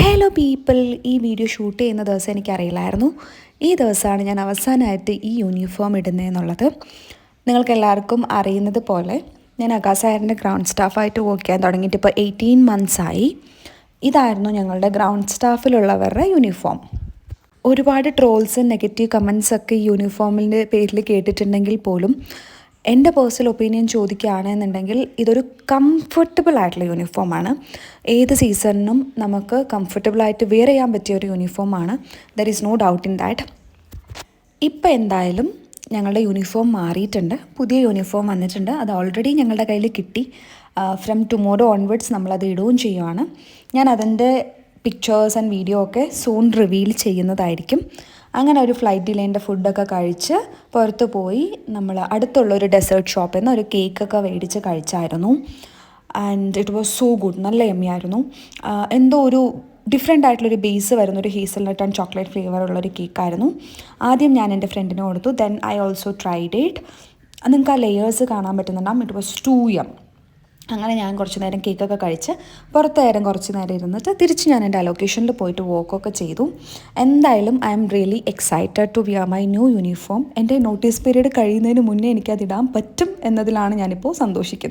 Hello people, ഈ video shoot ചെയ്യുന്ന ദിവസം എനിക്കറിയില്ലായിരുന്നു. ഈ ദിവസമാണ് ഞാൻ അവസാനമായിട്ട് ഈ യൂണിഫോം ഇടുന്നതെന്നുള്ളത്. നിങ്ങൾക്കെല്ലാവർക്കും അറിയുന്നത് പോലെ ഞാൻ അഗാസായറിൻ്റെ ഗ്രൗണ്ട് സ്റ്റാഫായിട്ട് വർക്ക് ചെയ്യാൻ തുടങ്ങിയിട്ട് ഇപ്പോൾ 18 months ആയി. ഇതായിരുന്നു ഞങ്ങളുടെ ഗ്രൗണ്ട് സ്റ്റാഫിലുള്ളവരുടെ യൂണിഫോം. ഒരുപാട് ട്രോൾസും നെഗറ്റീവ് കമൻസൊക്കെ ഈ യൂണിഫോമിൻ്റെ പേരിൽ കേട്ടിട്ടുണ്ടെങ്കിൽ പോലും എൻ്റെ പേഴ്സണൽ ഒപ്പീനിയൻ ചോദിക്കുകയാണെന്നുണ്ടെങ്കിൽ ഇതൊരു കംഫർട്ടബിൾ ആയിട്ടുള്ള യൂണിഫോമാണ്. ഏത് സീസണിനും നമുക്ക് കംഫർട്ടബിളായിട്ട് വെയർ ചെയ്യാൻ പറ്റിയ ഒരു യൂണിഫോമാണ്. There is no doubt in that. ഇപ്പം എന്തായാലും ഞങ്ങളുടെ യൂണിഫോം മാറിയിട്ടുണ്ട്, പുതിയ യൂണിഫോം വന്നിട്ടുണ്ട്. അത് ഓൾറെഡി ഞങ്ങളുടെ കയ്യിൽ കിട്ടി. ഫ്രം ടുമോറോ ഓൺവേർഡ്സ് നമ്മളത് ഇടുകയും ചെയ്യുവാണ്. ഞാൻ അതിൻ്റെ പിക്ചേഴ്സ് ആൻഡ് വീഡിയോ ഒക്കെ സൂൺ റിവീൽ ചെയ്യുന്നതായിരിക്കും. അങ്ങനെ ഒരു ഫ്ലൈറ്റ് ഡിലേൻ്റെ ഫുഡൊക്കെ കഴിച്ച് പുറത്ത് പോയി നമ്മൾ അടുത്തുള്ളൊരു ഡെസേർട്ട് ഷോപ്പിൽ നിന്ന് ഒരു കേക്കൊക്കെ മേടിച്ച് കഴിച്ചായിരുന്നു. And it was so good, നല്ല യമ്മിയായിരുന്നു. എന്തോ ഒരു ഡിഫറെൻ്റ് ആയിട്ടുള്ളൊരു ബേസ് വരുന്നൊരു ഹേസൽനട്ട് ആൻഡ് ചോക്ലേറ്റ് ഫ്ലേവർ ഉള്ളൊരു കേക്കായിരുന്നു. ആദ്യം ഞാൻ എൻ്റെ ഫ്രണ്ടിന് കൊടുത്തു, then I also tried it. നിങ്ങൾക്ക് ആ ലെയേഴ്സ് കാണാൻ പറ്റുന്നുണ്ടാകും. ഇറ്റ് വാസ് ടു യം. അങ്ങനെ ഞാൻ കുറച്ച് നേരം കേക്കൊക്കെ കഴിച്ച് പുറത്ത് നേരം കുറച്ച് നേരം ഇരുന്നിട്ട് തിരിച്ച് ഞാൻ എൻ്റെ ലൊക്കേഷനിൽ പോയിട്ട് വോക്കൊക്കെ ചെയ്തു. എന്തായാലും I am really excited to wear my new uniform. എൻ്റെ നോട്ടീസ് പീരീഡ് കഴിയുന്നതിന് മുന്നേ എനിക്കതിടാൻ പറ്റും എന്നതിലാണ് ഞാനിപ്പോൾ സന്തോഷിക്കുന്നത്.